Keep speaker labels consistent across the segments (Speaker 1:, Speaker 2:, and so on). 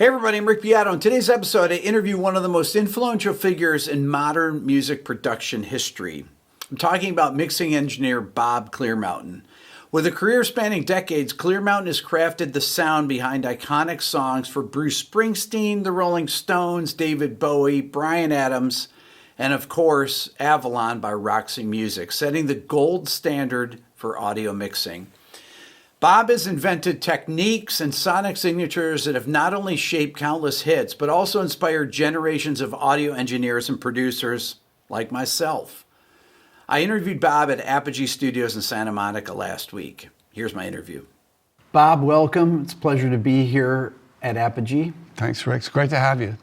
Speaker 1: Hey everybody, I'm Rick Beato. In today's episode, I interview one of the most influential figures in modern music production history. I'm talking about mixing engineer Bob Clearmountain. With a career spanning decades, Clearmountain has crafted the sound behind iconic songs for Bruce Springsteen, the Rolling Stones, David Bowie, Bryan Adams, and of course, Avalon by Roxy Music, setting the gold standard for audio mixing. Bob has invented techniques and sonic signatures that have not only shaped countless hits, but also inspired generations of audio engineers and producers like myself. I interviewed Bob at Apogee Studios in Santa Monica last week. Here's my interview. Bob, welcome. It's a pleasure to be here at Apogee.
Speaker 2: Thanks, Rick. It's great to have you.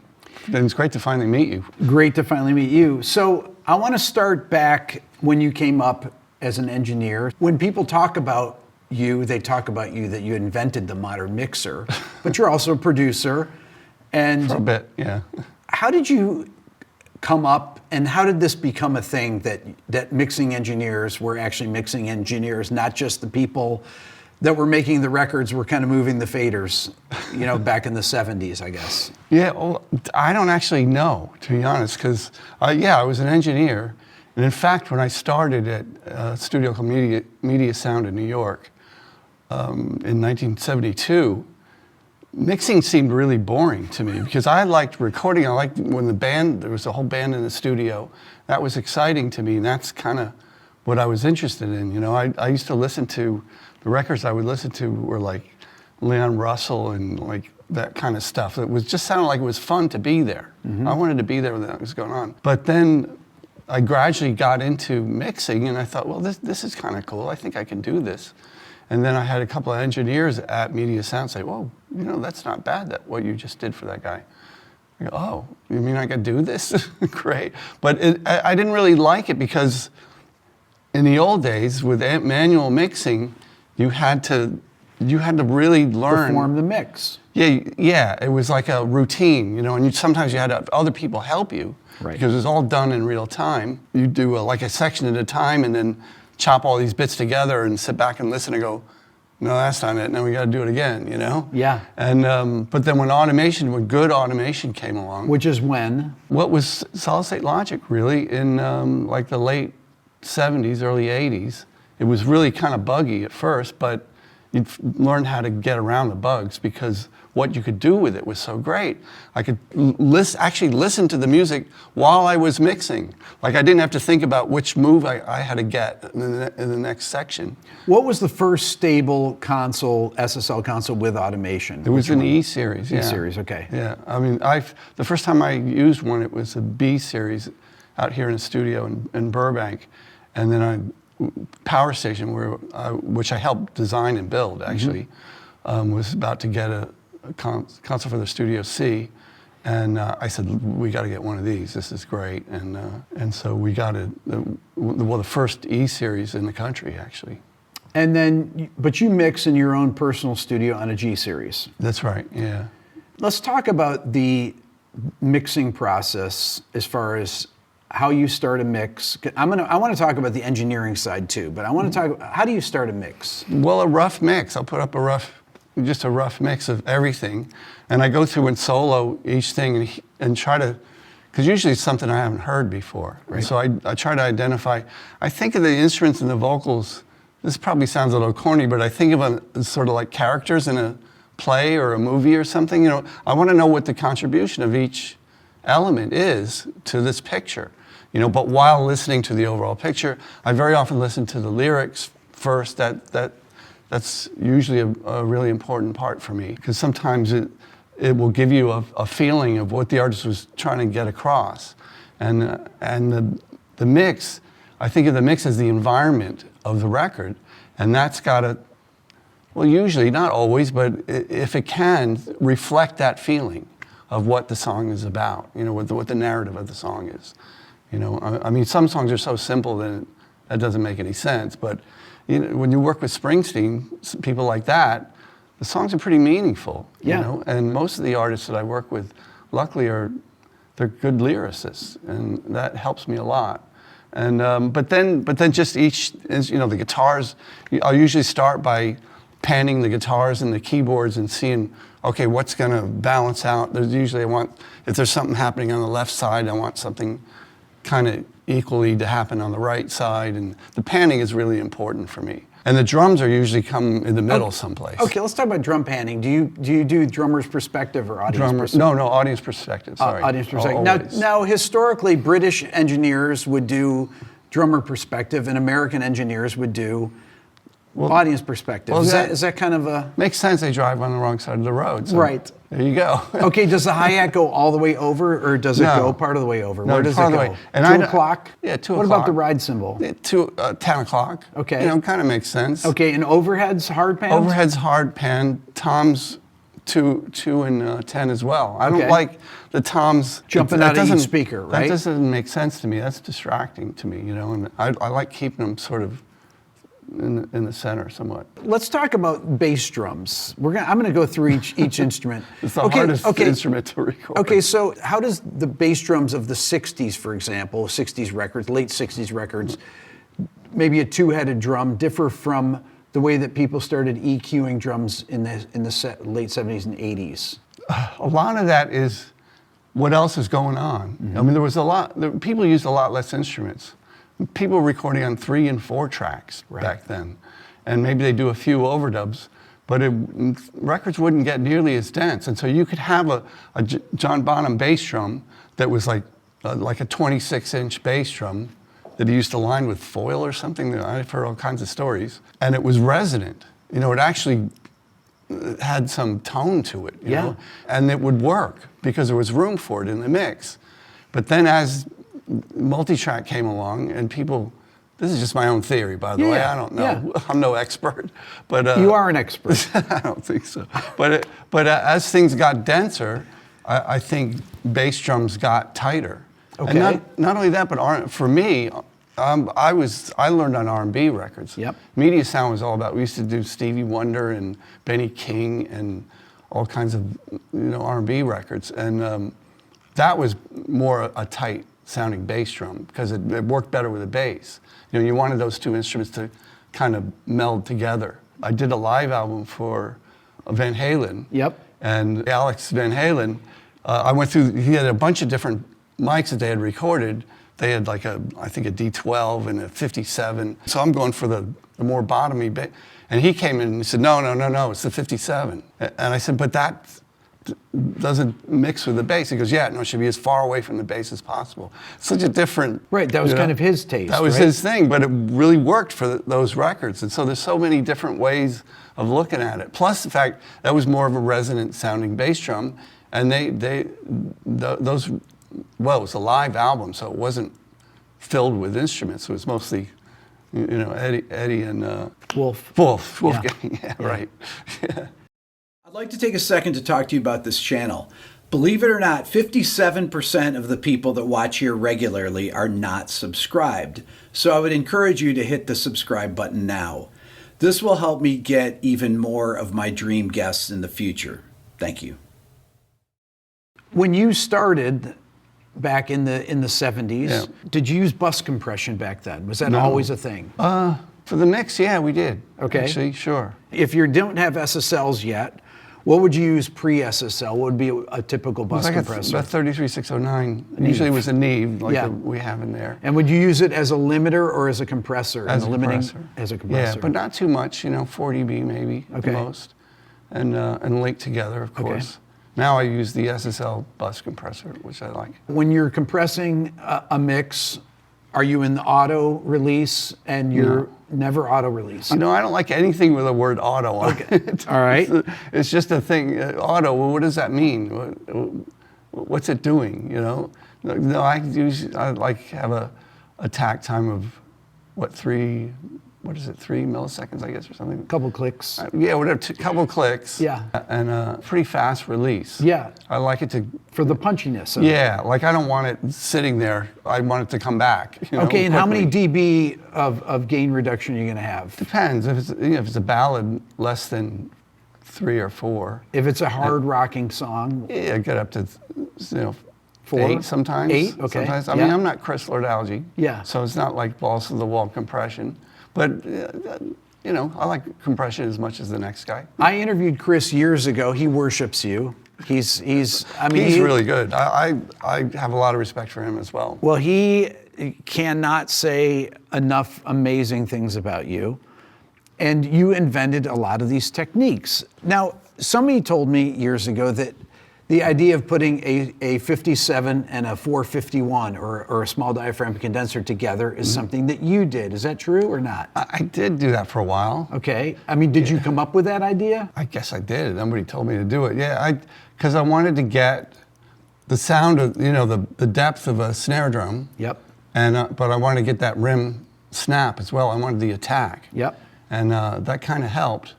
Speaker 2: And it's great to finally meet you.
Speaker 1: Great to finally meet you. So I want to start back when you came up as an engineer. When people talk about you, they talk about you that you invented the modern mixer, but you're also a producer. And
Speaker 2: for a bit, yeah.
Speaker 1: How did you come up, and how did this become a thing that mixing engineers were actually mixing engineers, not just the people that were making the records were kind of moving the faders, you know, back in the 70s, I guess?
Speaker 2: Yeah, well, I don't actually know, to be honest, because, I was an engineer. And in fact, when I started at a studio called Media Sound in New York, in 1972, mixing seemed really boring to me because I liked recording. I liked when there was a whole band in the studio. That was exciting to me, and that's kind of what I was interested in. You know, I used to listen to, the records I would listen to were like Leon Russell and like that kind of stuff. It was just sounded like it was fun to be there. Mm-hmm. I wanted to be there when that was going on. But then I gradually got into mixing, and I thought, well, this is kind of cool. I think I can do this. And then I had a couple of engineers at Media Sound say, whoa, you know, that's not bad, what you just did for that guy. I go, oh, you mean I could do this? Great. But I didn't really like it because in the old days with manual mixing, you had to really learn.
Speaker 1: Perform the mix.
Speaker 2: Yeah, it was like a routine, you know, and sometimes you had other people help you.
Speaker 1: Right.
Speaker 2: Because it was all done in real time. You do like a section at a time and then chop all these bits together and sit back and listen and go, no, that's not it. Now we got to do it again, you know?
Speaker 1: Yeah.
Speaker 2: And but then when good automation came along.
Speaker 1: Which is when?
Speaker 2: What was solid state logic really in like the late 70s, early 80s. It was really kind of buggy at first, but you'd learn how to get around the bugs because what you could do with it was so great. I could actually listen to the music while I was mixing. Like I didn't have to think about which move I had to get in the next section.
Speaker 1: What was the first stable console, SSL console with automation?
Speaker 2: It was an E-series, yeah.
Speaker 1: E-series, okay.
Speaker 2: Yeah, I mean, the first time I used one, it was a B-series out here in a studio in Burbank. And then Power Station, which I helped design and build actually, was about to get a console for the Studio C, and I said, we got to get one of these. This is great, and so we got the first E-series in the country actually.
Speaker 1: And then, but you mix in your own personal studio on a G-series.
Speaker 2: That's right. Yeah.
Speaker 1: Let's talk about the mixing process as far as how you start a mix. I want to talk about the engineering side too, but I want to talk about how do you start a mix?
Speaker 2: Well, a rough mix. I'll put up just a rough mix of everything, and I go through and solo each thing and try to, because usually it's something I haven't heard before. Right. So I try to identify. I think of the instruments and the vocals. This probably sounds a little corny, but I think of them as sort of like characters in a play or a movie or something. You know, I want to know what the contribution of each element is to this picture. You know, but while listening to the overall picture, I very often listen to the lyrics first. That's usually a really important part for me, because sometimes it will give you a feeling of what the artist was trying to get across. And the mix, I think of the mix as the environment of the record, and that's got to, well, usually, not always, but if it can, reflect that feeling of what the song is about, you know, what the narrative of the song is. You know, I mean, some songs are so simple that doesn't make any sense, but you know, when you work with Springsteen, people like that, the songs are pretty meaningful, you know, and most of the artists that I work with, luckily, they're good lyricists, and that helps me a lot. And but then just each, you know, the guitars, I'll usually start by panning the guitars and the keyboards and seeing, okay, what's going to balance out. There's usually if there's something happening on the left side, I want something kind of equally to happen on the right side. And the panning is really important for me. And the drums are usually come in the middle someplace.
Speaker 1: Okay, let's talk about drum panning. Do you do drummer's perspective or audience perspective?
Speaker 2: No, audience perspective, sorry.
Speaker 1: Audience perspective. Now, historically, British engineers would do drummer perspective and American engineers would do audience perspective.
Speaker 2: Well,
Speaker 1: is that kind of a...
Speaker 2: Makes sense, they drive on the wrong side of the road. So
Speaker 1: right.
Speaker 2: There you go.
Speaker 1: Okay, does the hi-hat go all the way over or does it go part of the way over?
Speaker 2: No,
Speaker 1: where does it go?
Speaker 2: 2
Speaker 1: o'clock?
Speaker 2: Yeah, 2 o'clock.
Speaker 1: What about the ride cymbal?
Speaker 2: 10 o'clock.
Speaker 1: Okay.
Speaker 2: You know, kind of makes sense.
Speaker 1: Okay, and overhead's hard pan?
Speaker 2: Overhead's hard pan. Toms 2 and 10 as well. I don't like the toms
Speaker 1: jumping out of each speaker, right?
Speaker 2: That doesn't make sense to me. That's distracting to me, you know, and I like keeping them sort of in the center somewhat.
Speaker 1: Let's talk about bass drums. I'm gonna go through each instrument.
Speaker 2: It's the hardest instrument to record.
Speaker 1: Okay, so how does the bass drums of the 60s, for example, 60s records, late 60s records, maybe a two-headed drum, differ from the way that people started EQing drums in the late 70s and 80s?
Speaker 2: A lot of that is what else is going on. I mean, there was people used a lot less instruments. People were recording on 3 and 4 tracks back then. And maybe they do a few overdubs, but records wouldn't get nearly as dense. And so you could have a John Bonham bass drum that was like a 26-inch bass drum that he used to line with foil or something. I've heard all kinds of stories. And it was resonant. You know, it actually had some tone to it, you know? And it would work because there was room for it in the mix. But then as multi-track came along and people, this is just my own theory, by the way, I don't know, I'm no expert, but
Speaker 1: you are an expert.
Speaker 2: I don't think so. But as things got denser, I think bass drums got tighter.
Speaker 1: Okay.
Speaker 2: And not only that, but for me, I learned on R&B records.
Speaker 1: Yep.
Speaker 2: Media Sound was all about. We used to do Stevie Wonder and Benny King and all kinds of R&B records, and that was more a tight sounding bass drum because it worked better with a bass. You know, you wanted those two instruments to kind of meld together. I did a live album for Van Halen.
Speaker 1: Yep.
Speaker 2: And Alex Van Halen, I went through, he had a bunch of different mics that they had recorded. They had like I think a D12 and a 57. So I'm going for the more bottomy bass. And he came in and he said, no, it's the 57. And I said, but that doesn't mix with the bass. He goes, yeah, no, it should be as far away from the bass as possible. Such a different...
Speaker 1: Right, that was kind of his taste,
Speaker 2: That was his thing, but it really worked for those records. And so there's so many different ways of looking at it. Plus the fact that was more of a resonant sounding bass drum. And those, well, it was a live album, so it wasn't filled with instruments. It was mostly, Eddie and... Wolfgang, yeah, right. Yeah.
Speaker 1: I'd like to take a second to talk to you about this channel. Believe it or not, 57% of the people that watch here regularly are not subscribed. So I would encourage you to hit the subscribe button now. This will help me get even more of my dream guests in the future. Thank you. When you started back in the 70s, did you use bus compression back then? Was that always a thing?
Speaker 2: For the mix, yeah, we did.
Speaker 1: Okay.
Speaker 2: Actually, sure.
Speaker 1: If you don't have SSLs yet, what would you use pre-SSL? What would be a typical bus compressor?
Speaker 2: About 33609. Usually it was a Neve, we have in there.
Speaker 1: And would you use it as a limiter or as a compressor?
Speaker 2: As a compressor.
Speaker 1: As a compressor.
Speaker 2: Yeah, but not too much, 4 dB maybe at most. And linked together, of course. Now I use the SSL bus compressor, which I like.
Speaker 1: When you're compressing a mix, are you in the auto release and you're never auto release?
Speaker 2: I don't like anything with the word auto on it.
Speaker 1: All right.
Speaker 2: It's just a thing. Auto, well, what does that mean? What's it doing, No, I have a tack time of, 3 milliseconds, I guess, or something?
Speaker 1: A couple clicks.
Speaker 2: Yeah, whatever, couple clicks.
Speaker 1: Yeah.
Speaker 2: And a pretty fast release.
Speaker 1: Yeah.
Speaker 2: I like it to...
Speaker 1: For the punchiness of
Speaker 2: it. Like I don't want it sitting there. I want it to come back.
Speaker 1: Okay, and how many dB of gain reduction are you going to have?
Speaker 2: Depends. If it's a ballad, less than 3 or 4.
Speaker 1: If it's a hard rocking song?
Speaker 2: Yeah, get up to,
Speaker 1: 4?
Speaker 2: 8 sometimes.
Speaker 1: 8, okay.
Speaker 2: Sometimes. I mean, I'm not Chris Lord-Alge.
Speaker 1: Yeah.
Speaker 2: So it's not like balls to the wall compression. But, you know, I like compression as much as the next guy.
Speaker 1: I interviewed Chris years ago. He worships you. He's
Speaker 2: really good. I have a lot of respect for him as well.
Speaker 1: Well, he cannot say enough amazing things about you. And you invented a lot of these techniques. Now, somebody told me years ago that the idea of putting a 57 and a 451 or a small diaphragm condenser together is something that you did. Is that true or not?
Speaker 2: I did do that for a while.
Speaker 1: Okay. I mean, did you come up with that idea?
Speaker 2: I guess I did. Somebody told me to do it. Yeah, because I wanted to get the sound of, you know, the depth of a snare drum.
Speaker 1: Yep.
Speaker 2: And but I wanted to get that rim snap as well. I wanted the attack.
Speaker 1: Yep.
Speaker 2: And that kind of helped.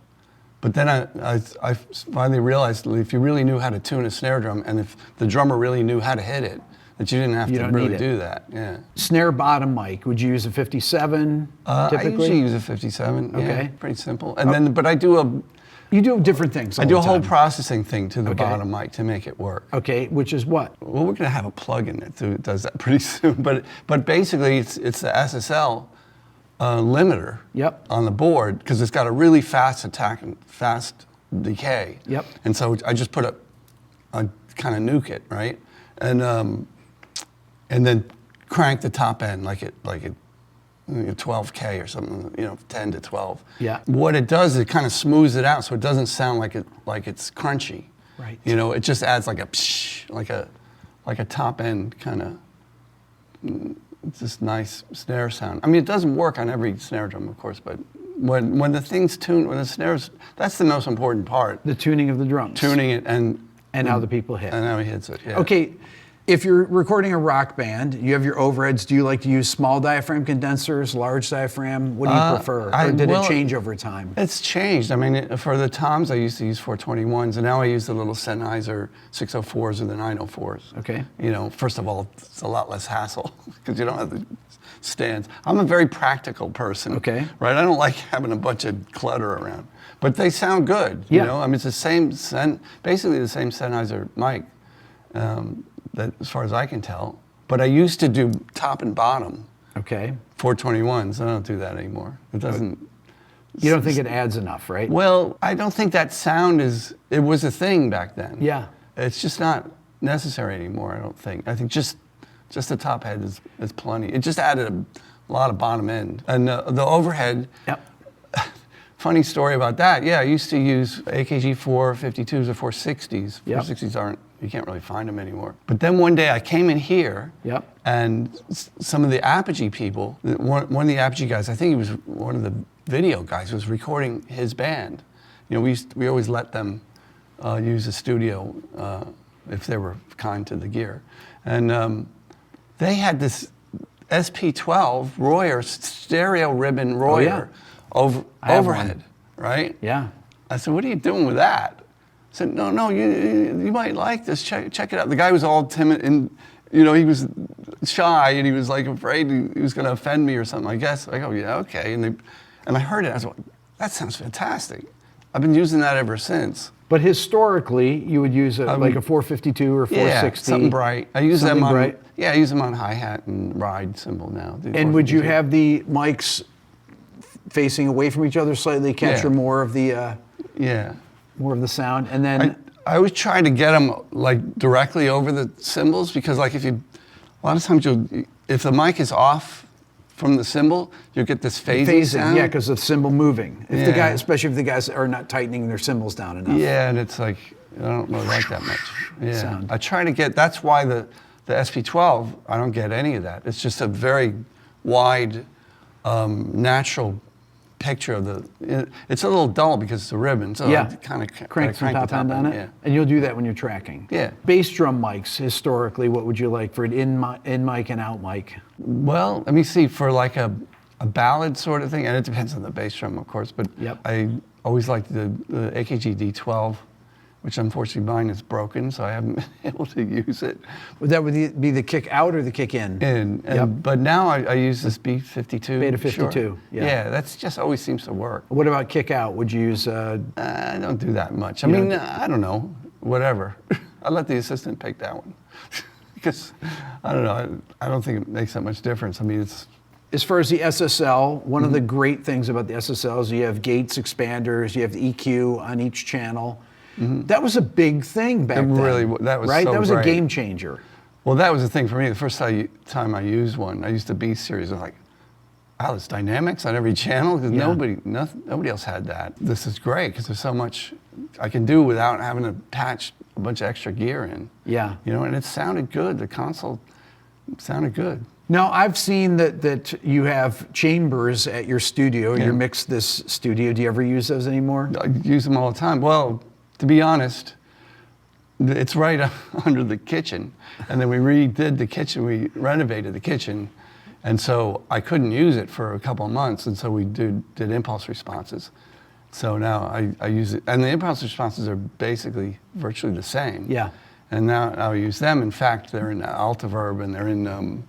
Speaker 2: But then I finally realized that if you really knew how to tune a snare drum, and if the drummer really knew how to hit it, that you didn't have to really do that. Yeah.
Speaker 1: Snare bottom mic, would you use a 57 typically?
Speaker 2: I usually use a 57.
Speaker 1: Okay.
Speaker 2: Yeah, pretty simple. And then, but I do
Speaker 1: You do different things.
Speaker 2: I do a whole processing thing to the bottom mic to make it work.
Speaker 1: Okay, which is what?
Speaker 2: Well, we're going to have a plug-in that does that pretty soon. But basically, it's the SSL limiter on the board, because it's got a really fast attack and fast decay.
Speaker 1: Yep.
Speaker 2: And so I just put I kind of nuke it, right? And then crank the top end like it 12K or something, you know, 10 to 12.
Speaker 1: Yeah.
Speaker 2: What it does is it kind of smooths it out so it doesn't sound like it's crunchy.
Speaker 1: Right.
Speaker 2: You know, it just adds like a psh, like a top end kind of this nice snare sound. I mean, it doesn't work on every snare drum, of course, but when the thing's tuned, when the snares, that's the most important part.
Speaker 1: The tuning of the drums.
Speaker 2: Tuning it and
Speaker 1: how the people hit.
Speaker 2: And how he hits it, yeah.
Speaker 1: Okay, if you're recording a rock band, you have your overheads. Do you like to use small diaphragm condensers, large diaphragm? What do you prefer? Or did it change over time?
Speaker 2: It's changed. I mean, for the toms, I used to use 421s, and now I use the little Sennheiser 604s or the 904s.
Speaker 1: Okay.
Speaker 2: You know, first of all, it's a lot less hassle because you don't have the stands. I'm a very practical person.
Speaker 1: Okay.
Speaker 2: Right? I don't like having a bunch of clutter around. But they sound good.
Speaker 1: Yeah.
Speaker 2: You know, I mean, it's the same, basically the same Sennheiser mic. That, as far as I can tell. But I used to do top and bottom.
Speaker 1: Okay.
Speaker 2: 421s. I don't do that anymore. It doesn't.
Speaker 1: You don't think it adds enough, right?
Speaker 2: Well, I don't think that sound it was a thing back then.
Speaker 1: Yeah.
Speaker 2: It's just not necessary anymore, I don't think. I think just the top head is plenty. It just added a lot of bottom end. And the overhead.
Speaker 1: Yep.
Speaker 2: Funny story about that. Yeah, I used to use AKG 452s or 460s.
Speaker 1: Yep.
Speaker 2: 460s you can't really find them anymore. But then one day I came in here, and some of the Apogee people, one of the Apogee guys, I think he was one of the video guys, was recording his band. You know, we always let them use the studio if they were kind to the gear. And they had this SP12 Royer, stereo ribbon Royer overhead, right?
Speaker 1: Yeah.
Speaker 2: I said, what are you doing with that? I said, no, you might like this. Check it out. The guy was all timid and, you know, he was shy and he was like afraid he was going to offend me or something, I guess. I go, yeah, okay. And I heard it. I was like, that sounds fantastic. I've been using that ever since.
Speaker 1: But historically, you would use like a 452 or 460.
Speaker 2: Yeah, something bright. I use them on
Speaker 1: bright.
Speaker 2: Yeah, I use them on hi-hat and ride cymbal now.
Speaker 1: And would you have the mics facing away from each other slightly, capture more of the more of the sound, and then
Speaker 2: I always try to get them like directly over the cymbals, because like a lot of times if the mic is off from the cymbal, you'll get this phasing sound.
Speaker 1: Yeah, because of the cymbal moving. If the guy, especially if the guys are not tightening their cymbals down enough.
Speaker 2: Yeah, and it's like I don't really like that much. Yeah,
Speaker 1: sound.
Speaker 2: I try to get. That's why the SP12 I don't get any of that. It's just a very wide, natural picture of it's a little dull because it's a ribbon, so I kind of
Speaker 1: crank the top end on it.
Speaker 2: Yeah.
Speaker 1: And you'll do that when you're tracking.
Speaker 2: Yeah.
Speaker 1: Bass drum mics, historically, what would you like for an in mic and out mic?
Speaker 2: Well, let me see, for like a ballad sort of thing, and it depends on the bass drum, of course, but I always liked the AKG D12, which unfortunately mine is broken, so I haven't been able to use it.
Speaker 1: Would that be the kick out or the kick in?
Speaker 2: But now I use this B52.
Speaker 1: Beta 52,
Speaker 2: sure.
Speaker 1: yeah.
Speaker 2: That's just always seems to work.
Speaker 1: What about kick out? Would you use?
Speaker 2: I don't do that much. I mean, I don't know, whatever. I let the assistant pick that one. Because, I don't know, I don't think it makes that much difference. I mean,
Speaker 1: as far as the SSL, one of the great things about the SSL is you have gates, expanders, you have the EQ on each channel. That was a big thing back then.
Speaker 2: Really, that was
Speaker 1: right.
Speaker 2: so
Speaker 1: That was
Speaker 2: great.
Speaker 1: a game changer.
Speaker 2: Well, that was the thing for me. The first time I used one, I used the B series. I was like, wow, there's dynamics on every channel because nobody else had that. This is great because there's so much I can do without having to attach a bunch of extra gear in.
Speaker 1: Yeah.
Speaker 2: You know, and it sounded good. The console sounded good.
Speaker 1: Now, I've seen that you have chambers at your studio, your Mix This studio. Do you ever use those anymore?
Speaker 2: I use them all the time. Well, to be honest, it's right under the kitchen. And then we redid the kitchen, we renovated the kitchen. And so I couldn't use it for a couple of months. And so we did impulse responses. So now I use it. And the impulse responses are basically virtually the same.
Speaker 1: Yeah.
Speaker 2: And now I use them. In fact, they're in Altiverb and they're in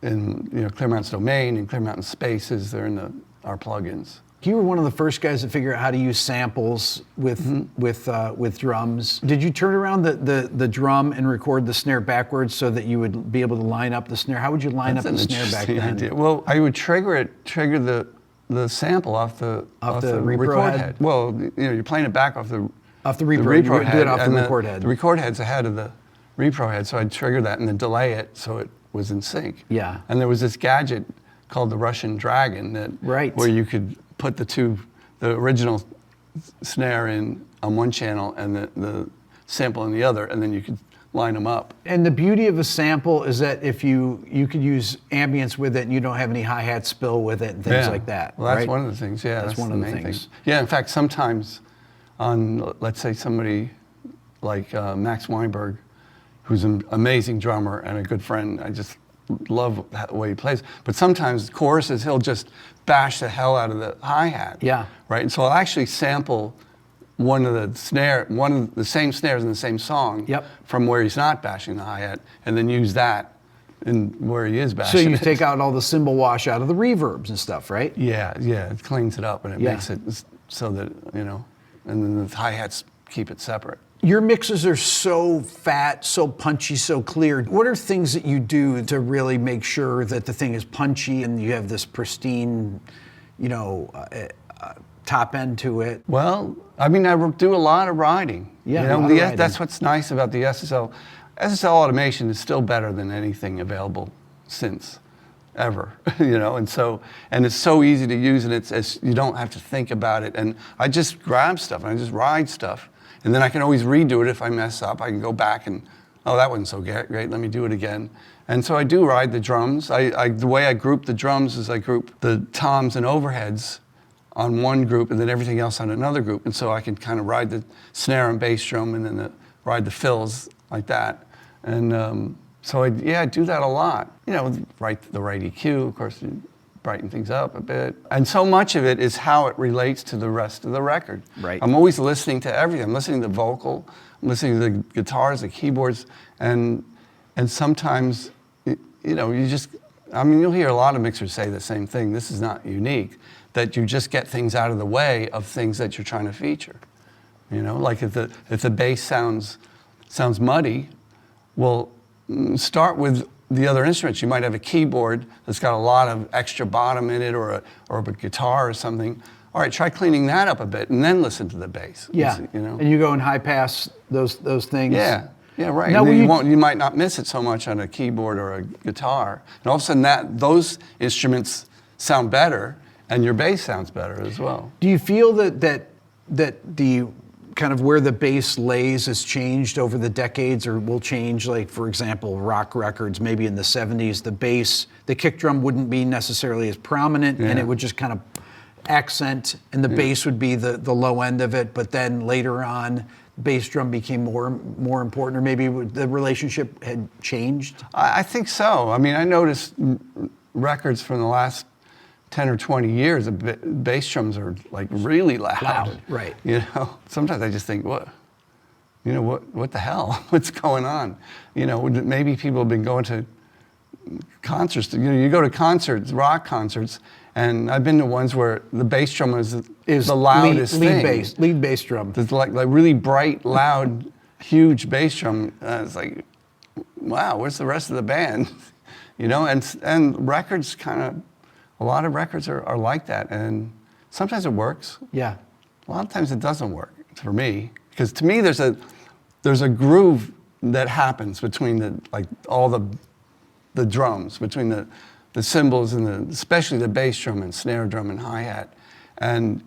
Speaker 2: Clearmountain's domain and Clearmountain spaces. They're in our plugins.
Speaker 1: You were one of the first guys to figure out how to use samples with drums. Did you turn around the drum and record the snare backwards so that you would be able to line up the snare? How would you line up the snare back then?
Speaker 2: Idea. Well, I would trigger the sample off the record head. Well, you're playing it back off the repro head.
Speaker 1: Do it off the record head.
Speaker 2: The record head's ahead of the repro head, so I'd trigger that and then delay it so it was in sync.
Speaker 1: Yeah.
Speaker 2: And there was this gadget called the Russian Dragon where you could put the original snare in on one channel and the sample in the other, and then you could line them up.
Speaker 1: And the beauty of a sample is that if you could use ambience with it and you don't have any hi-hat spill with it and things like that.
Speaker 2: Well, that's
Speaker 1: right?
Speaker 2: one of the things, yeah.
Speaker 1: That's one of the main things.
Speaker 2: Yeah, in fact, sometimes on, let's say somebody like Max Weinberg, who's an amazing drummer and a good friend, I just love the way he plays. But sometimes choruses, he'll just bash the hell out of the hi-hat.
Speaker 1: Yeah.
Speaker 2: Right? And so I'll actually sample one of the same snares in the same song from where he's not bashing the hi-hat, and then use that in where he is bashing.
Speaker 1: So you take out all the cymbal wash out of the reverbs and stuff, right?
Speaker 2: Yeah, it cleans it up and it makes it so that, and then the hi-hats keep it separate.
Speaker 1: Your mixes are so fat, so punchy, so clear. What are things that you do to really make sure that the thing is punchy and you have this pristine, top end to it?
Speaker 2: Well, I mean, I do a lot of riding.
Speaker 1: Yeah,
Speaker 2: that's what's nice about the SSL. SSL automation is still better than anything available since ever, and it's so easy to use, and you don't have to think about it. And I just grab stuff and I just ride stuff. And then I can always redo it if I mess up. I can go back and, oh, that wasn't so great, let me do it again. And so I do ride the drums. The way I group the drums is I group the toms and overheads on one group and then everything else on another group. And so I can kind of ride the snare and bass drum and then ride the fills like that. And so I do that a lot. Write the right EQ, of course, brighten things up a bit. And so much of it is how it relates to the rest of the record.
Speaker 1: Right.
Speaker 2: I'm always listening to everything. I'm listening to the vocal, I'm listening to the guitars, the keyboards, and sometimes, you'll hear a lot of mixers say the same thing. This is not unique, that you just get things out of the way of things that you're trying to feature. Like if the bass sounds muddy, well, start with the other instruments. You might have a keyboard that's got a lot of extra bottom in it, or a guitar or something. All right, try cleaning that up a bit, and then listen to the bass.
Speaker 1: Yeah, and you go and high pass those things.
Speaker 2: Yeah, right.
Speaker 1: Now,
Speaker 2: And then you might not miss it so much on a keyboard or a guitar, and all of a sudden those instruments sound better, and your bass sounds better as well.
Speaker 1: Do you feel that the kind of where the bass lays has changed over the decades, or will change? Like, for example, rock records, maybe in the 70s, the kick drum wouldn't be necessarily as prominent, and it would just kind of accent, and the bass would be the low end of it. But then later on, bass drum became more important, or maybe the relationship had changed?
Speaker 2: I think so. I mean, I noticed records from the last 10 or 20 years, the bass drums are like really loud.
Speaker 1: Right.
Speaker 2: Sometimes I just think, what the hell? What's going on? Maybe people have been going to concerts. You go to concerts, rock concerts, and I've been to ones where the bass drum is the loudest thing.
Speaker 1: Lead bass drum.
Speaker 2: It's like really bright, loud, huge bass drum. It's like, wow, where's the rest of the band? And records kind of a lot of records are like that, and sometimes it works.
Speaker 1: Yeah.
Speaker 2: A lot of times it doesn't work for me, because to me there's a groove that happens between all the drums, between the cymbals and especially the bass drum and snare drum and hi-hat, and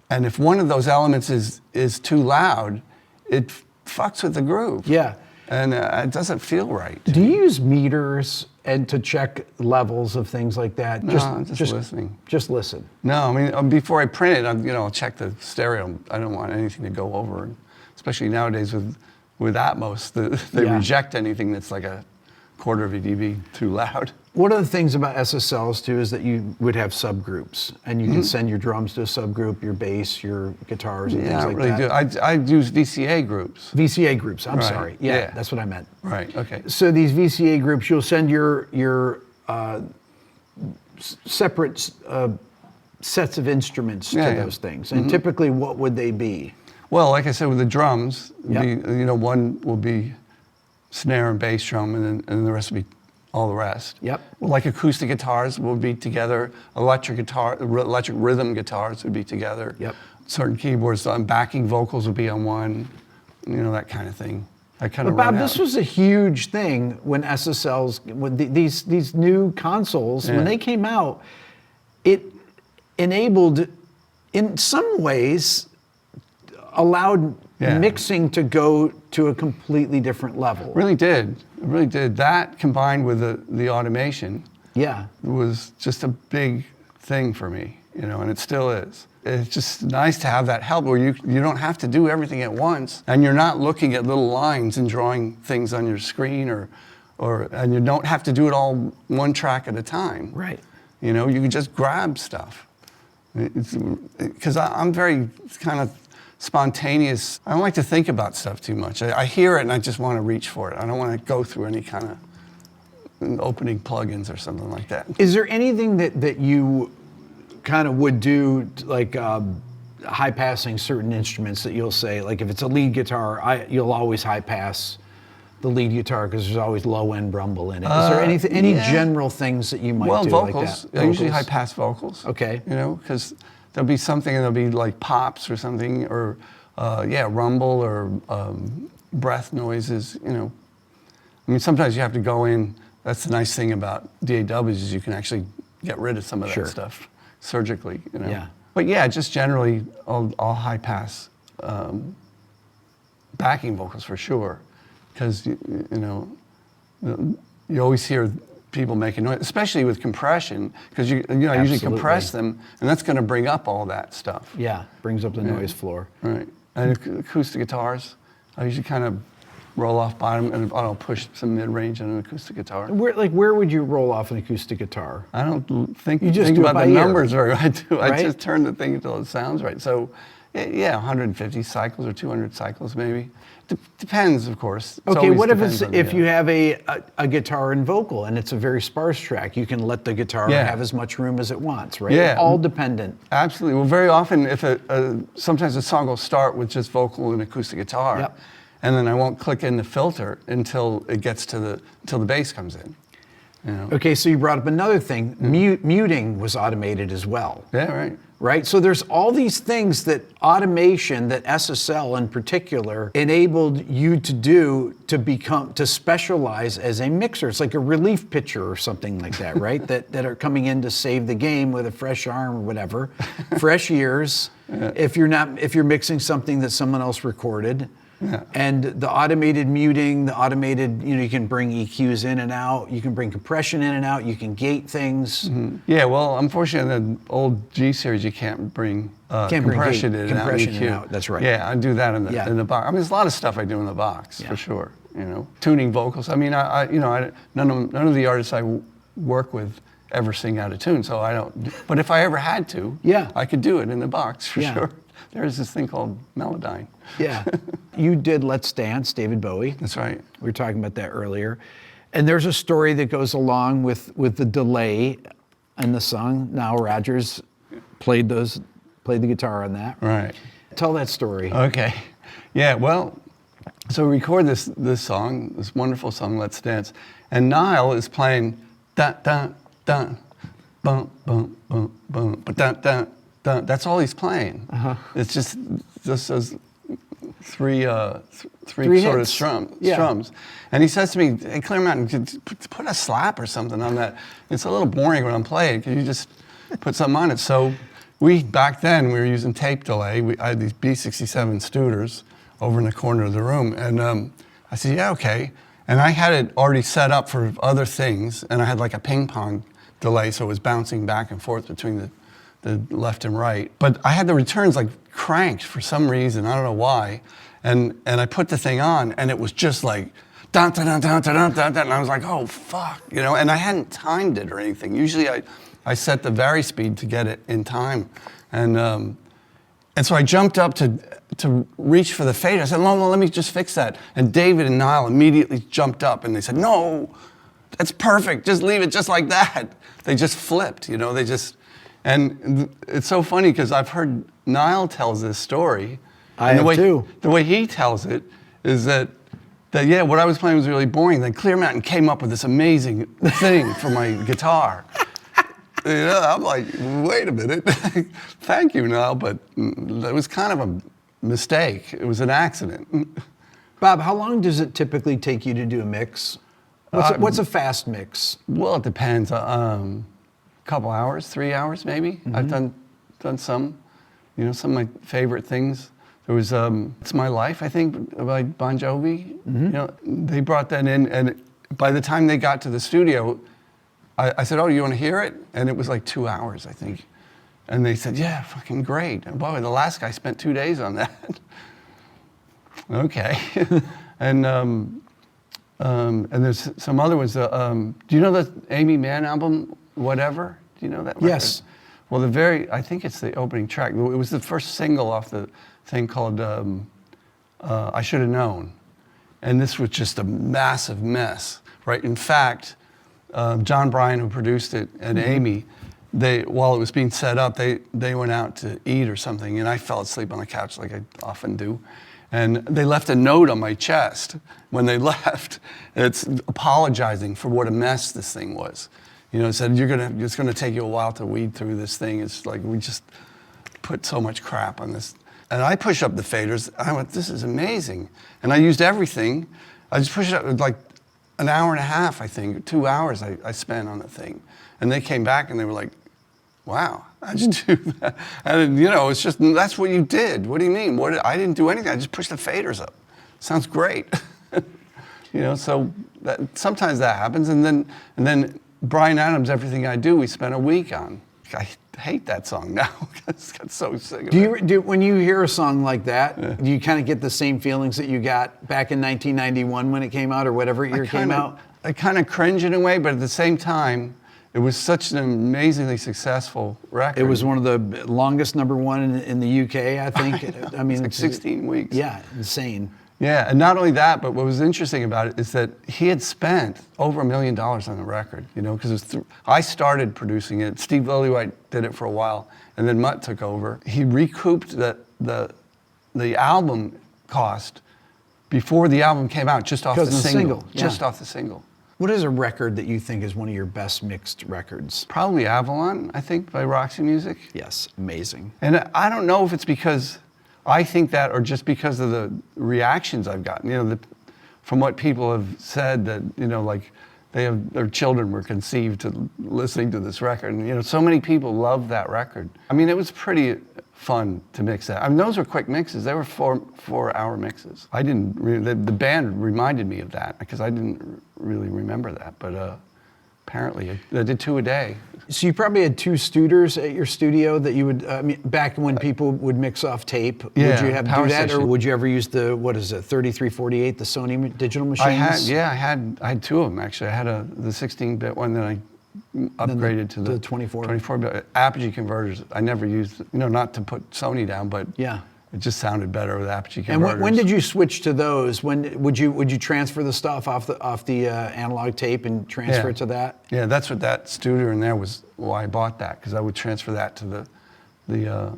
Speaker 2: if one of those elements is too loud, it fucks with the groove.
Speaker 1: Yeah.
Speaker 2: And it doesn't feel right.
Speaker 1: Do you use meters and to check levels of things like that?
Speaker 2: No, I'm just listening.
Speaker 1: Just listen.
Speaker 2: No, I mean, before I print it, I'll check the stereo. I don't want anything to go over, especially nowadays with Atmos. They reject anything that's like a quarter of a dB too loud.
Speaker 1: One of the things about SSLs too is that you would have subgroups, and you can send your drums to a subgroup, your bass, your guitars, and things like that.
Speaker 2: Yeah, I really do. I use VCA groups.
Speaker 1: VCA groups. I'm
Speaker 2: Right.
Speaker 1: sorry. Yeah, that's what I meant.
Speaker 2: Right. Okay.
Speaker 1: So these VCA groups, you'll send your separate sets of instruments to those things, and typically, what would they be?
Speaker 2: Well, like I said, with the drums,
Speaker 1: Yep.
Speaker 2: one will be snare and bass drum, and then the rest will be all the rest.
Speaker 1: Yep.
Speaker 2: Like acoustic guitars will be together, electric rhythm guitars would be together.
Speaker 1: Yep.
Speaker 2: Certain keyboards, backing vocals would be on one, that kind of thing.
Speaker 1: But Bob, this was a huge thing when SSLs, when these new consoles, when they came out, it enabled, in some ways, allowed mixing to go to a completely different level.
Speaker 2: Really did. It really did. That combined with the automation was just a big thing for me, and it still is. It's just nice to have that help where you don't have to do everything at once, and you're not looking at little lines and drawing things on your screen and you don't have to do it all one track at a time.
Speaker 1: Right.
Speaker 2: You can just grab stuff. Because I'm very kind of spontaneous. I don't like to think about stuff too much. I hear it and I just want to reach for it. I don't want to go through any kind of opening plugins or something like that.
Speaker 1: Is there anything that you kind of would do, like high passing certain instruments that you'll say, like if it's a lead guitar, you'll always high pass the lead guitar because there's always low end rumble in it. Is there any general things that you might do
Speaker 2: vocals,
Speaker 1: like that?
Speaker 2: I usually high pass vocals.
Speaker 1: Okay.
Speaker 2: Because there'll be something and there'll be like pops or something or rumble or breath noises, I mean, sometimes you have to go in. That's the nice thing about DAWs is you can actually get rid of some of that stuff surgically,
Speaker 1: Yeah.
Speaker 2: But just generally, I'll high pass backing vocals for sure, because you always hear people making noise, especially with compression, because you usually compress them, and that's going to bring up all that stuff.
Speaker 1: Yeah, brings up the noise floor.
Speaker 2: Right. And acoustic guitars, I usually kind of roll off bottom and I'll push some mid-range on an acoustic guitar.
Speaker 1: Where would you roll off an acoustic guitar?
Speaker 2: I don't think
Speaker 1: You just do it
Speaker 2: about
Speaker 1: by
Speaker 2: the
Speaker 1: ear.
Speaker 2: numbers very well.
Speaker 1: Right?
Speaker 2: I just turn the thing until it sounds right. So, 150 cycles or 200 cycles maybe. Depends, of course.
Speaker 1: Okay, what if you have a guitar and vocal and it's a very sparse track? You can let the guitar have as much room as it wants, right?
Speaker 2: Yeah.
Speaker 1: All dependent.
Speaker 2: Absolutely. Well, very often, if sometimes a song will start with just vocal and acoustic guitar,
Speaker 1: Yep.
Speaker 2: and then I won't click in the filter until it gets until the bass comes in.
Speaker 1: Okay, so you brought up another thing. Muting was automated as well.
Speaker 2: Yeah, right.
Speaker 1: Right? So there's all these things that automation, that SSL in particular, enabled you to do to specialize as a mixer. It's like a relief pitcher or something like that, right? that are coming in to save the game with a fresh arm or whatever, fresh ears. Yeah. If you're mixing something that someone else recorded. Yeah. And the automated muting, you can bring EQs in and out, you can bring compression in and out, you can gate things. Mm-hmm.
Speaker 2: Yeah, well, unfortunately, in the old G series, you can't bring compression in and out.
Speaker 1: Compression in and out, that's right.
Speaker 2: Yeah, I do that in the box. I mean, there's a lot of stuff I do in the box, for sure. Tuning vocals. I mean, none of the artists I work with ever sing out of tune, so I don't. But if I ever had to, I could do it in the box, for sure. There's this thing called Melodyne.
Speaker 1: Yeah. You did Let's Dance, David Bowie.
Speaker 2: That's right.
Speaker 1: We were talking about that earlier. And there's a story that goes along with the delay in the song. Now Rodgers played the guitar on that.
Speaker 2: Right.
Speaker 1: Tell that story.
Speaker 2: Okay. Yeah, well, so we record this song, this wonderful song, Let's Dance, and Niall is playing dun, dun, dun, boom, boom, boom, boom, but dun, dun, dun. That's all he's playing. It's just those three sort of strums. And he says to me, "Hey, Clearmountain, put a slap or something on that. It's a little boring when I'm playing. Can you just put something on it?" So back then we were using tape delay. I had these B67 Studers over in the corner of the room, and I said, "Yeah, okay." And I had it already set up for other things, and I had like a ping pong delay, so it was bouncing back and forth between the left and right. But I had the returns like cranked for some reason, I don't know why. And I put the thing on, and it was just like, dun, dun, dun, dun, dun, dun, dun, and I was like, oh, fuck, you know, and I hadn't timed it or anything. Usually I set the vari speed to get it in time. And so I jumped up to reach for the fader. I said, no, let me just fix that. And David and Niall immediately jumped up, and they said, no, that's perfect, just leave it just like that. They just flipped, you know, and it's so funny because I've heard Niall tells this story.
Speaker 1: I have too.
Speaker 2: The way he tells it is that yeah, what I was playing was really boring. Then Clearmountain came up with this amazing thing for my guitar. You know, I'm like, wait a minute. Thank you, Niall, but it was kind of a mistake. It was an accident.
Speaker 1: Bob, how long does it typically take you to do a mix? What's a fast mix?
Speaker 2: Well, it depends. Couple hours, 3 hours maybe. Mm-hmm. I've done some, you know, some of my favorite things. There was It's My Life, I think, by Bon Jovi. Mm-hmm. You know, they brought that in, and by the time they got to the studio, I said, oh, you want to hear it? And it was like 2 hours, I think. And they said, yeah, fucking great. And boy, the last guy spent 2 days on that. Okay. And there's some other ones. Do you know the Amy Mann album, Whatever? Do you know that record?
Speaker 1: Yes.
Speaker 2: Well, I think it's the opening track. It was the first single off the thing called I Should Have Known. And this was just a massive mess, right? In fact, John Bryan, who produced it, and Amy, while it was being set up, they went out to eat or something, and I fell asleep on the couch like I often do. And they left a note on my chest when they left. It's apologizing for what a mess this thing was. You know, it said, it's gonna take you a while to weed through this thing. It's like, we just put so much crap on this. And I pushed up the faders. I went, this is amazing. And I used everything. I just pushed it up like an hour and a half, I think, 2 hours I spent on the thing. And they came back and they were like, wow, how'd you do that? And you know, it's just, that's what you did. What do you mean? I didn't do anything. I just pushed the faders up. Sounds great. You know, so sometimes that happens. And then Bryan Adams, Everything I Do, we spent a week on. I hate that song now. I just got so sick of it.
Speaker 1: When you hear a song like that, do you kind of get the same feelings that you got back in 1991 when it came out, or whatever year it came out?
Speaker 2: I kind of cringe in a way, but at the same time, it was such an amazingly successful record.
Speaker 1: It was one of the longest #1 in the UK, I think. I mean,
Speaker 2: it's like 16 weeks.
Speaker 1: Yeah, insane.
Speaker 2: Yeah, and not only that, but what was interesting about it is that he had spent over $1 million on the record, you know, because I started producing it. Steve Lillywhite did it for a while, and then Mutt took over. He recouped the album cost before the album came out, just off the single. Just off the single.
Speaker 1: What is a record that you think is one of your best mixed records?
Speaker 2: Probably Avalon, I think, by Roxy Music.
Speaker 1: Yes, amazing.
Speaker 2: And I don't know if it's because I think that, or just because of the reactions I've gotten, you know, from what people have said, that, you know, like their children were conceived to listening to this record. And, you know, so many people love that record. I mean, it was pretty fun to mix that. I mean, those were quick mixes. They were four-hour mixes. The band reminded me of that because I didn't really remember that, but apparently I did 2 a day.
Speaker 1: So you probably had 2 Studers at your studio that you would, back when people would mix off tape, would you have do that, or would you ever use the, 3348, the Sony digital machines?
Speaker 2: I had 2 of them actually. I had the 16-bit one that I upgraded to the 24-bit Apogee converters. I never used, you know, not to put Sony down, but yeah, it just sounded better with Apogee converters.
Speaker 1: And when did you switch to those? When would you transfer the stuff off the analog tape and transfer it to that?
Speaker 2: Yeah, that's what that Studer in there was. Why I bought that, because I would transfer that to the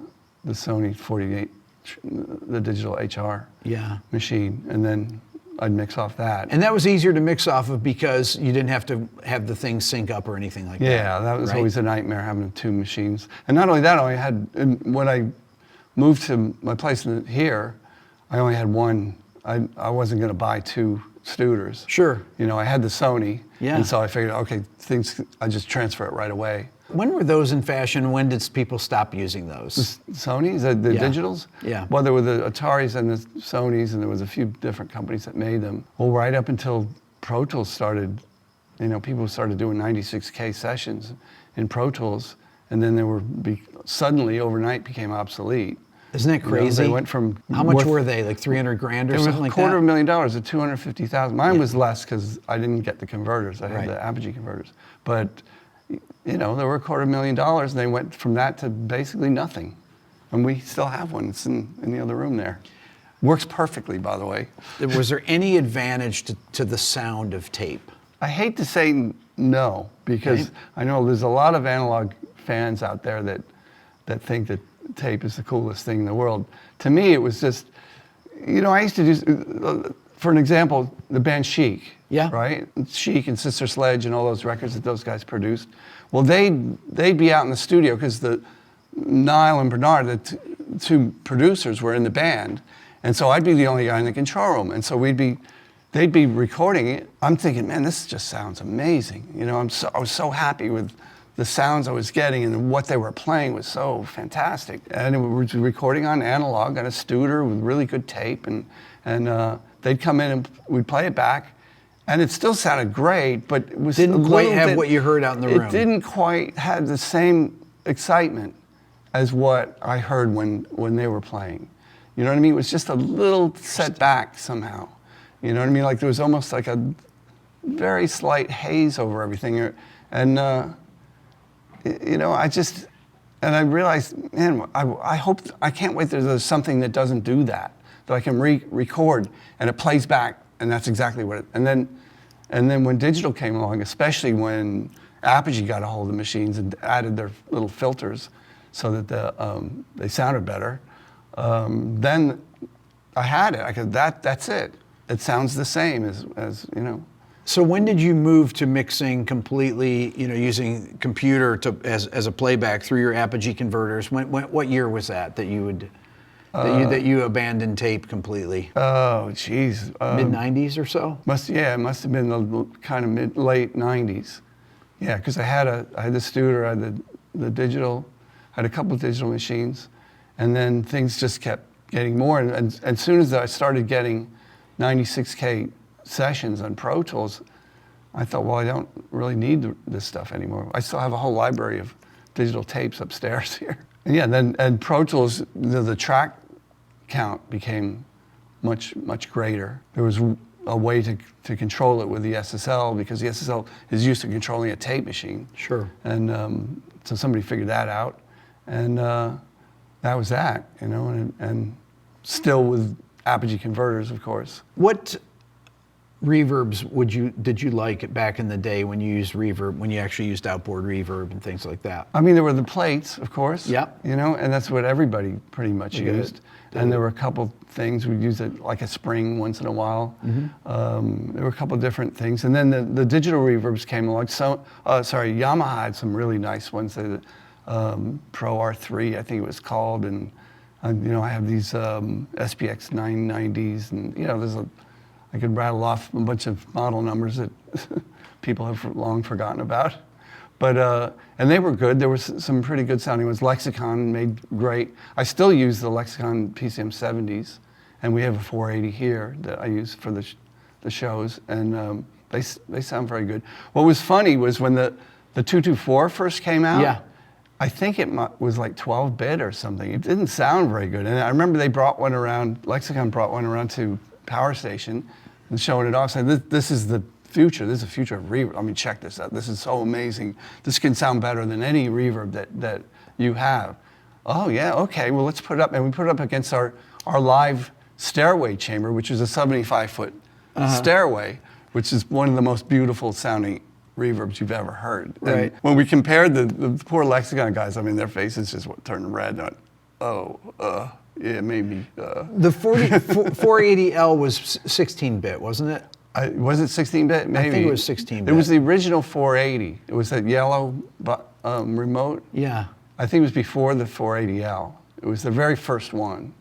Speaker 2: Sony 48, the digital HR machine, and then I'd mix off that.
Speaker 1: And that was easier to mix off of because you didn't have to have the thing sync up or anything like that.
Speaker 2: Yeah, that was always a nightmare, having 2 machines. And not only that, I had, when I moved to my place here, I only had one. I wasn't going to buy 2 Studers.
Speaker 1: Sure.
Speaker 2: You know, I had the Sony.
Speaker 1: Yeah.
Speaker 2: And so I figured, okay, I just transfer it right away.
Speaker 1: When were those in fashion? When did people stop using those?
Speaker 2: The Sonys, the digitals?
Speaker 1: Yeah.
Speaker 2: Well, there were the Ataris and the Sonys, and there was a few different companies that made them. Well, right up until Pro Tools started, you know, people started doing 96K sessions in Pro Tools, and then they were suddenly overnight became obsolete.
Speaker 1: Isn't that crazy?
Speaker 2: You know, they went from
Speaker 1: how much were they? Like 300 grand or something like that?
Speaker 2: $250,000 to 250,000. Mine was less because I didn't get the converters. I had the Apogee converters, but you know, they were $250,000, and they went from that to basically nothing. And we still have one. It's in the other room there. Works perfectly, by the way.
Speaker 1: Was there any advantage to the sound of tape?
Speaker 2: I hate to say no, because I know there's a lot of analog fans out there that think that tape is the coolest thing in the world. To me, it was just, you know, I used to do, for an example, the band Chic.
Speaker 1: Yeah.
Speaker 2: Right? Chic and Sister Sledge and all those records that those guys produced. Well, they'd be out in the studio because Niall and Bernard, the 2 producers, were in the band. And so I'd be the only guy in the control room. And so they'd be recording it. I'm thinking, man, this just sounds amazing. You know, I was so happy with the sounds I was getting, and what they were playing was so fantastic. And we were recording on analog on a Studer with really good tape, and they'd come in and we'd play it back, and it still sounded great, but it was
Speaker 1: didn't quite have what you heard out in the room.
Speaker 2: It didn't quite have the same excitement as what I heard when they were playing. You know what I mean? It was just a little set back somehow. You know what I mean? Like there was almost like a very slight haze over everything, and you know, I realized, man, I can't wait there's something that doesn't do that I can record and it plays back, and that's exactly what it, and then when digital came along, especially when Apogee got a hold of the machines and added their little filters so that they sounded better, then I had it. I could, that's it. It sounds the same as you know.
Speaker 1: So when did you move to mixing completely, you know, using computer as a playback through your Apogee converters? What year was that that you abandoned tape completely?
Speaker 2: Oh, geez.
Speaker 1: Mid-90s or so?
Speaker 2: It must have been the kind of late 90s. Yeah, because I had the Studer, I had the digital, I had a couple of digital machines, and then things just kept getting more. And as soon as I started getting 96K sessions on Pro Tools, I thought, well, I don't really need this stuff anymore. I still have a whole library of digital tapes upstairs here. And yeah, and Pro Tools, the track count became much greater. There was a way to control it with the SSL, because the SSL is used to controlling a tape machine.
Speaker 1: Sure.
Speaker 2: And so somebody figured that out, and that was that, you know, and still with Apogee converters, of course.
Speaker 1: What reverbs did you like back in the day when you used reverb, when you actually used outboard reverb and things like that?
Speaker 2: I mean, there were the plates, of course.
Speaker 1: Yep.
Speaker 2: You know, and that's what everybody pretty much used. And there were a couple things, we'd use it like a spring once in a while. Mm-hmm. There were a couple different things. And then the digital reverbs came along. Yamaha had some really nice ones. Pro R3, I think it was called. And, you know, I have these SPX 990s, and, you know, I could rattle off a bunch of model numbers that people have long forgotten about. But, and they were good. There were some pretty good sounding ones. Lexicon made great. I still use the Lexicon PCM 70s, and we have a 480 here that I use for the shows, and they sound very good. What was funny was when the 224 first came out,
Speaker 1: yeah.
Speaker 2: I think it was like 12-bit or something. It didn't sound very good. And I remember they brought one around, Lexicon brought one around to Power Station and showing it off, saying, this is the future. This is the future of reverb. I mean, check this out. This is so amazing. This can sound better than any reverb that you have. Oh, yeah, okay, well, let's put it up. And we put it up against our live stairway chamber, which is a 75-foot stairway, which is one of the most beautiful sounding reverbs you've ever heard.
Speaker 1: Right.
Speaker 2: And when we compared the poor Lexicon guys, I mean, their faces just turned red. Yeah, maybe.
Speaker 3: The 480L was 16-bit, wasn't it?
Speaker 2: Was it 16-bit? Maybe.
Speaker 3: I think it was 16-bit.
Speaker 2: It was the original 480. It was that yellow remote.
Speaker 3: Yeah.
Speaker 2: I think it was before the 480L. It was the very first one.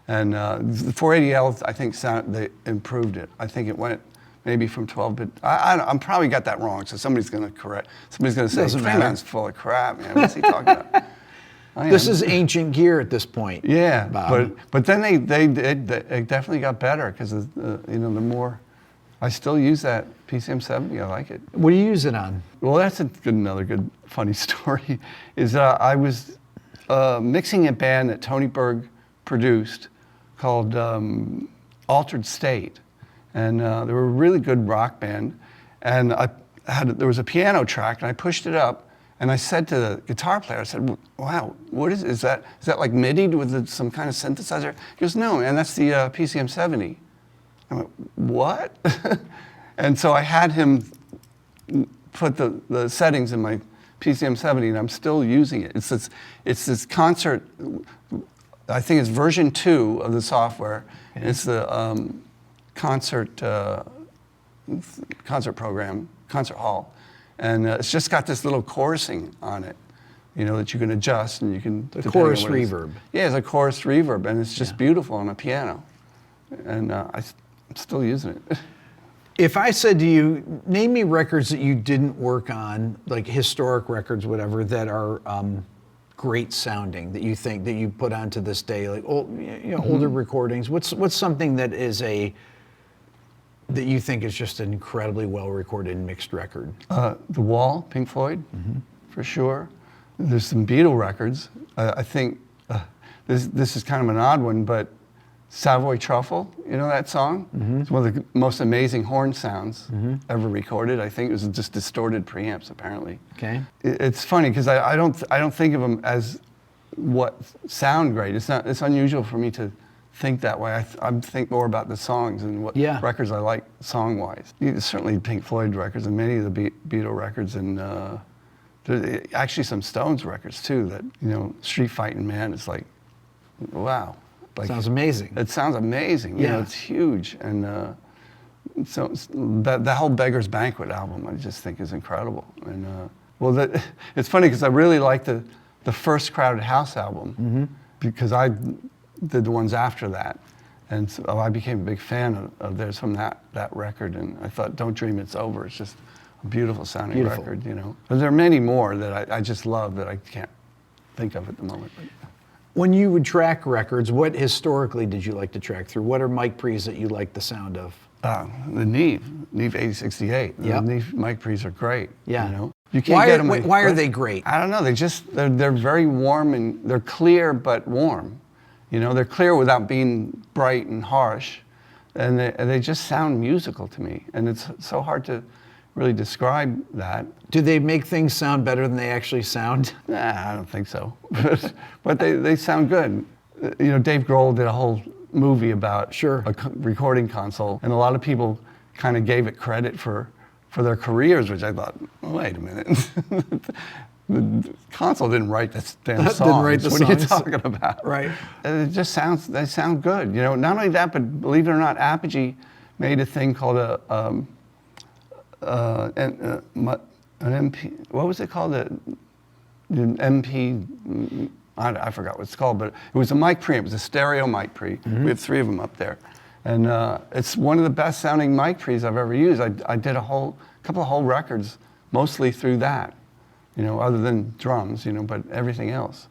Speaker 2: And the 480L, I think, they improved it. I think it went maybe from 12-bit. I'm probably got that wrong, so somebody's going to correct. Somebody's going to say, Clearmountain's full of crap, man. What's he talking about?
Speaker 3: This is ancient gear at this point.
Speaker 2: Yeah,
Speaker 3: Bob.
Speaker 2: but then they definitely got better because the more. I still use that PCM 70. I like it.
Speaker 3: What do you use it on?
Speaker 2: Well, that's another good funny story. Is I was mixing a band that Tony Berg produced called Altered State, and they were a really good rock band. And there was a piano track, and I pushed it up, and I said to the guitar player, I said, "Wow, what is that? Is that like MIDI with some kind of synthesizer?" He goes, "No, man, that's the PCM 70." I went, "What?" And so I had him put the settings in my PCM 70, and I'm still using it. It's this concert. I think it's version 2 of the software. Okay. It's the concert program, concert hall, and it's just got this little chorusing on it, that you can adjust and you can.
Speaker 3: The chorus reverb.
Speaker 2: Yeah, it's a chorus reverb, and it's just beautiful on a piano, and I'm still using it.
Speaker 3: If I said to you, name me records that you didn't work on, like historic records, whatever, that are great sounding, that you think that you put on to this day, like older recordings. What's something that is that you think is just an incredibly well recorded and mixed record?
Speaker 2: The Wall, Pink Floyd, for sure. There's some Beatle records. I think this is kind of an odd one, but Savoy Truffle, that song? It's one of the most amazing horn sounds ever recorded. I think it was just distorted preamps, apparently.
Speaker 3: Okay.
Speaker 2: It's funny because I don't think of them as what sound great. It's unusual for me to think that way. I think more about the songs and what records I like song-wise. Certainly Pink Floyd records and many of the Beatle records, and there's actually some Stones records too. That Street Fighting Man is like, wow.
Speaker 3: Sounds amazing.
Speaker 2: It sounds amazing. Yeah, it's huge, and so the whole Beggar's Banquet album I just think is incredible. And it's funny because I really like the first Crowded House album because I did the ones after that, and so I became a big fan of theirs from that record. And I thought, Don't Dream It's Over. It's just a beautiful sounding record, But there are many more that I just love that I can't think of at the moment.
Speaker 3: When you would track records, what historically did you like to track through? What are mic pre's that you like the sound of?
Speaker 2: The Neve 8068.
Speaker 3: Yep.
Speaker 2: The Neve mic pre's are great.
Speaker 3: Yeah.
Speaker 2: You can't get them.
Speaker 3: Why are they great?
Speaker 2: I don't know. They're very warm, and they're clear but warm. They're clear without being bright and harsh, and they just sound musical to me. And it's so hard to really describe that.
Speaker 3: Do they make things sound better than they actually sound?
Speaker 2: Nah, I don't think so. But they sound good. Dave Grohl did a whole movie about a recording console, and a lot of people kind of gave it credit for their careers, which I thought, wait a minute. The console didn't write the damn songs.
Speaker 3: Didn't write the
Speaker 2: what
Speaker 3: songs.
Speaker 2: Are you talking about?
Speaker 3: Right.
Speaker 2: They sound good. Not only that, but believe it or not, Apogee made a thing called an MP, what was it called? An MP, I forgot what it's called, but it was a mic preamp. It was a stereo mic pre. We have 3 of them up there. And it's one of the best sounding mic pre's I've ever used. I did a couple of whole records, mostly through that, other than drums, but everything else.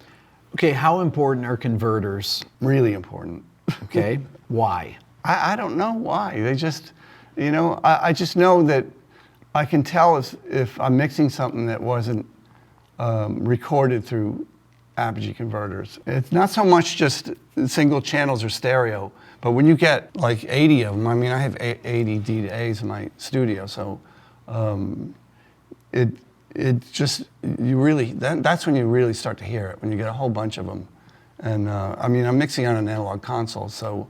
Speaker 3: Okay, how important are converters?
Speaker 2: Really important.
Speaker 3: Okay, why?
Speaker 2: I don't know why. They just, I just know that I can tell if I'm mixing something that wasn't recorded through Apogee converters. It's not so much just single channels or stereo, but when you get like 80 of them, I mean, I have 80 D to A's in my studio, so it just, that's when you really start to hear it, when you get a whole bunch of them. And I mean, I'm mixing on an analog console, so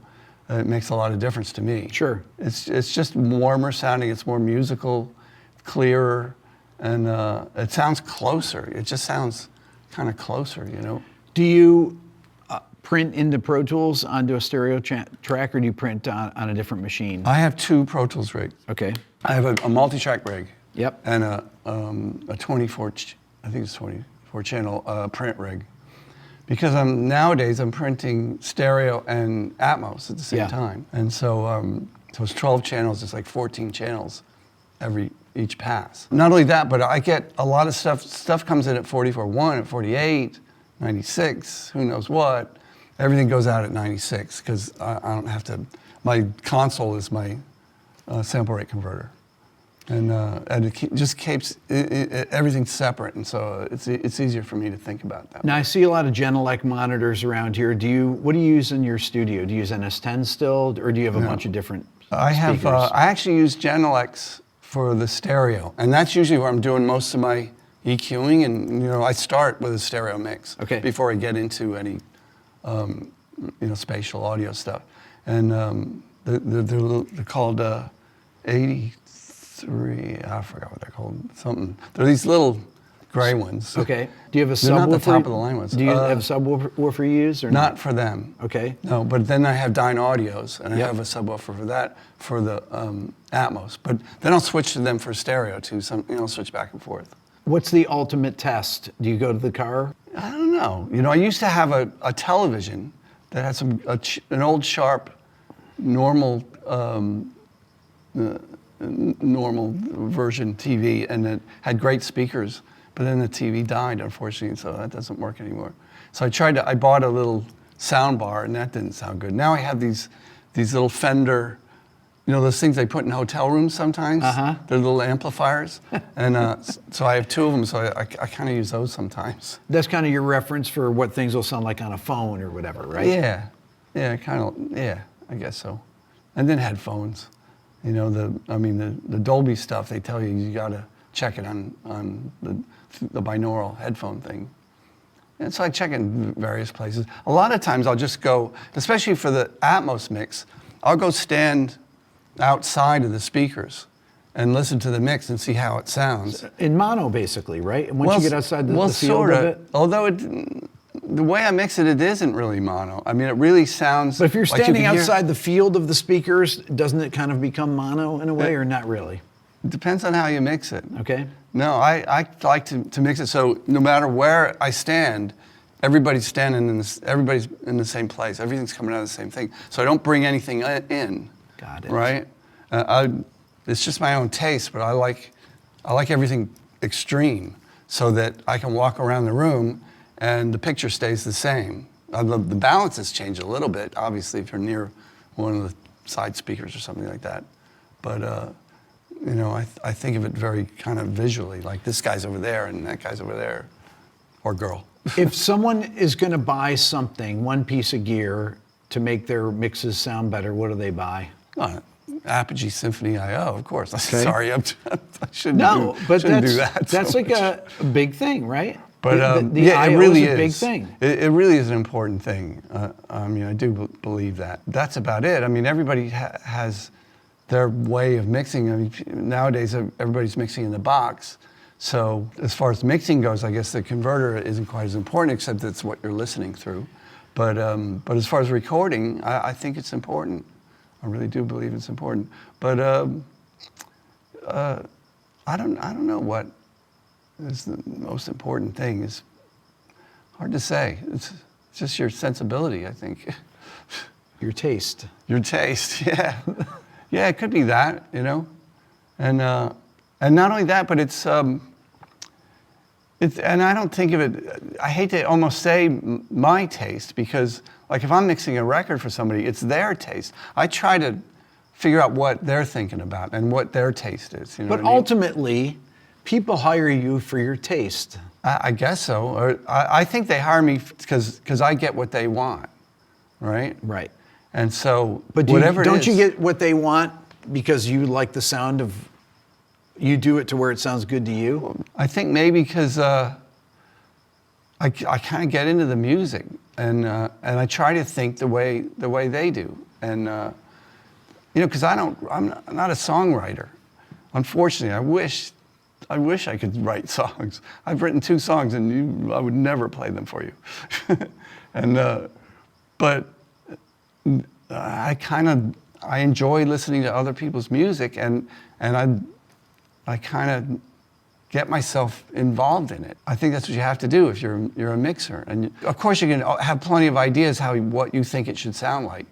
Speaker 2: it makes a lot of difference to me.
Speaker 3: Sure.
Speaker 2: It's just warmer sounding, it's more musical, clearer, and it sounds closer. It just sounds kind of closer,
Speaker 3: Do you print into Pro Tools onto a stereo track, or do you print on a different machine?
Speaker 2: I have 2 Pro Tools rigs.
Speaker 3: Okay.
Speaker 2: I have a multi-track rig.
Speaker 3: Yep.
Speaker 2: And a 24, I think it's 24 channel print rig. Because nowadays I'm printing stereo and Atmos at the same time. And so it's 12 channels, it's like 14 channels each pass. Not only that, but I get a lot of stuff comes in at 44.1, at 48, 96, who knows what. Everything goes out at 96 because I don't have to, my console is my sample rate converter. And it just keeps everything separate, and so it's easier for me to think about that.
Speaker 3: Now I see a lot of Genelec monitors around here. What do you use in your studio? Do you use NS10 still, or do you have a bunch of different speakers?
Speaker 2: I actually use Genelecs for the stereo, and that's usually where I'm doing most of my EQing. And I start with a stereo mix before I get into any spatial audio stuff. And they're called 83. I forgot what they're called. Something. They're these little gray ones.
Speaker 3: Okay. Do you have a subwoofer?
Speaker 2: They're not the top of the line ones.
Speaker 3: Do you have a subwoofer you use or
Speaker 2: not? For them.
Speaker 3: Okay.
Speaker 2: No, but then I have Dyne Audios, and I have a subwoofer for that for the Atmos. But then I'll switch to them for stereo too. I'll switch back and forth.
Speaker 3: What's the ultimate test? Do you go to the car?
Speaker 2: I don't know. I used to have a television that had an old Sharp normal version TV, and it had great speakers, but then the TV died, unfortunately, so that doesn't work anymore. So I bought a little sound bar, and that didn't sound good. Now I have these little Fender, those things they put in hotel rooms sometimes. They're little amplifiers, and so I have 2 of them, so I kind of use those sometimes.
Speaker 3: That's kind of your reference for what things will sound like on a phone or whatever, right?
Speaker 2: Yeah, I guess so. And then headphones. The Dolby stuff, they tell you got to check it on the binaural headphone thing. And so I check in various places. A lot of times I'll just go, especially for the Atmos mix, I'll go stand outside of the speakers and listen to the mix and see how it sounds.
Speaker 3: In mono, basically, right? And once you get outside the field of it?
Speaker 2: Although the way I mix it isn't really mono. I mean, it really sounds.
Speaker 3: But if you're
Speaker 2: like
Speaker 3: standing outside the field of the speakers, doesn't it kind of become mono in a way, or not really?
Speaker 2: It depends on how you mix it.
Speaker 3: Okay.
Speaker 2: No, I like to mix it so no matter where I stand, everybody's everybody's in the same place. Everything's coming out of the same thing. So I don't bring anything in.
Speaker 3: Got it.
Speaker 2: Right? It's just my own taste, but I like everything extreme so that I can walk around the room and the picture stays the same. The balances change a little bit, obviously, if you're near one of the side speakers or something like that. But, I think of it very kind of visually, like this guy's over there and that guy's over there, or girl.
Speaker 3: If someone is going to buy something, one piece of gear, to make their mixes sound better, what do they buy?
Speaker 2: Apogee Symphony I/O, of course.
Speaker 3: Okay.
Speaker 2: Sorry, I shouldn't do that.
Speaker 3: That's like a big thing, right?
Speaker 2: But
Speaker 3: the
Speaker 2: it
Speaker 3: I/O
Speaker 2: really
Speaker 3: is a big thing.
Speaker 2: It really is an important thing. I do believe that. That's about it. I mean, everybody has their way of mixing. I mean, nowadays everybody's mixing in the box. So as far as mixing goes, I guess the converter isn't quite as important, except that's what you're listening through. But as far as recording, I think it's important. I really do believe it's important. But I don't know what is the most important thing. It's hard to say. It's just your sensibility, I think.
Speaker 3: Your taste.
Speaker 2: Your taste, yeah. Yeah, it could be that, And not only that, but it's and I don't think of it, I hate to almost say my taste, because like if I'm mixing a record for somebody, it's their taste. I try to figure out what they're thinking about and what their taste is.
Speaker 3: But ultimately, people hire you for your taste.
Speaker 2: I guess so. Or I think they hire me because I get what they want, right?
Speaker 3: Right.
Speaker 2: And so,
Speaker 3: but
Speaker 2: whatever it is.
Speaker 3: Don't you get what they want because you like the sound of, you do it to where it sounds good to you?
Speaker 2: I think maybe because I kind of get into the music, and I try to think the way they do, and because I'm not a songwriter. Unfortunately, I wish I could write songs. I've written 2 songs, and I would never play them for you. And but I enjoy listening to other people's music, and I kind of get myself involved in it. I think that's what you have to do if you're a mixer. And of course you can have plenty of ideas what you think it should sound like,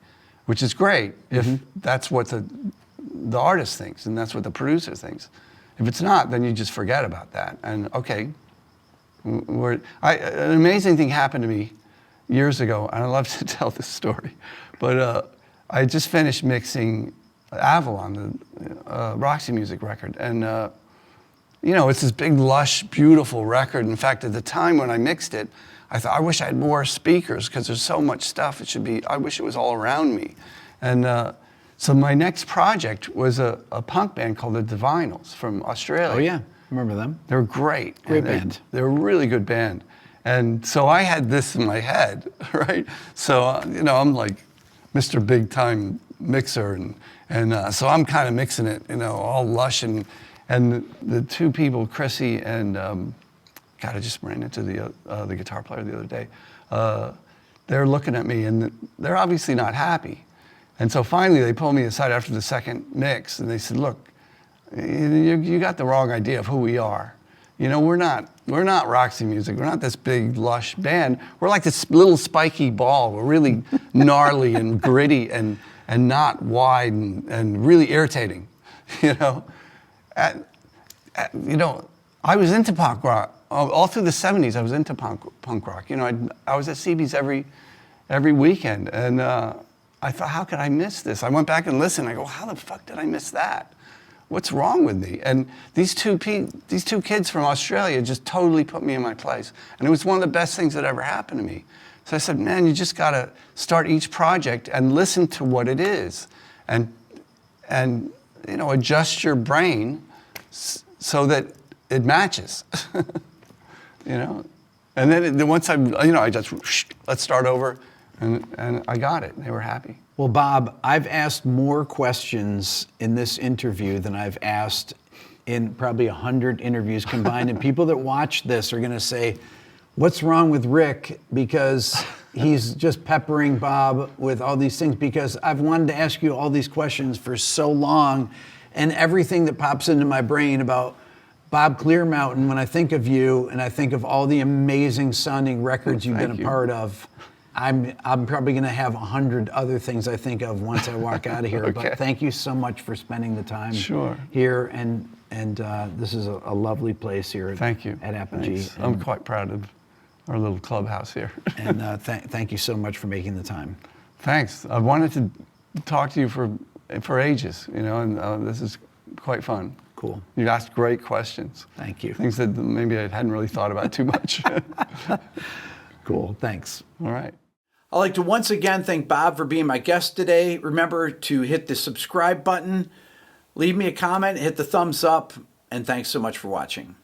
Speaker 2: which is great if that's what the artist thinks and that's what the producer thinks. If it's not, then you just forget about that. And okay, an amazing thing happened to me years ago, and I love to tell this story, but I just finished mixing Avalon, the Roxy music record, and you know, it's this big, lush, beautiful record. In fact, at the time when I mixed it, I thought, I wish I had more speakers because there's so much stuff. I wish it was all around me. And so my next project was a punk band called the Divinals from Australia.
Speaker 3: Oh yeah, remember them?
Speaker 2: They were great.
Speaker 3: Great band.
Speaker 2: They're a really good band. And so I had this in my head, right? So, you know, I'm like Mr. Big Time Mixer. And so I'm kind of mixing it, you know, all lush. And the two people, Chrissy and, God, I just ran into the guitar player the other day. They're looking at me and they're obviously not happy. And so finally they pulled me aside after the second mix and they said, look, you got the wrong idea of who we are. You know, we're not Roxy Music. We're not this big, lush band. We're like this little spiky ball. We're really gnarly and gritty and not wide and really irritating, you know. You know, I was into punk rock. All through the 70s, I was into punk rock. You know, I was at CB's every weekend. And I thought, how could I miss this? I went back and listened. I go, how the fuck did I miss that? What's wrong with me? And these two kids from Australia just totally put me in my place. And it was one of the best things that ever happened to me. So I said, man, you just got to start each project and listen to what it is. And you know, adjust your brain so that it matches, you know? And then once I just, let's start over, and I got it. They were happy.
Speaker 3: Well, Bob, I've asked more questions in this interview than I've asked in probably 100 interviews combined. And people that watch this are going to say, what's wrong with Rick? Because he's just peppering Bob with all these things, because I've wanted to ask you all these questions for so long, and everything that pops into my brain about Bob Clearmountain, when I think of you and I think of all the amazing sounding records you've been a part of, I'm probably going to have 100 other things I think of once I walk out of here.
Speaker 2: Okay.
Speaker 3: But thank you so much for spending the time
Speaker 2: Sure.
Speaker 3: here, and this is a lovely place here.
Speaker 2: Thank you.
Speaker 3: At Apogee.
Speaker 2: I'm quite proud of our little clubhouse here.
Speaker 3: And thank you so much for making the time.
Speaker 2: Thanks. I wanted to talk to you for ages, you know, and this is quite fun.
Speaker 3: Cool.
Speaker 2: You asked great questions.
Speaker 3: Thank you.
Speaker 2: Things that maybe I hadn't really thought about too much.
Speaker 3: Cool. Thanks.
Speaker 2: All right.
Speaker 1: I'd like to once again thank Bob for being my guest today. Remember to hit the subscribe button, leave me a comment, hit the thumbs up, and thanks so much for watching.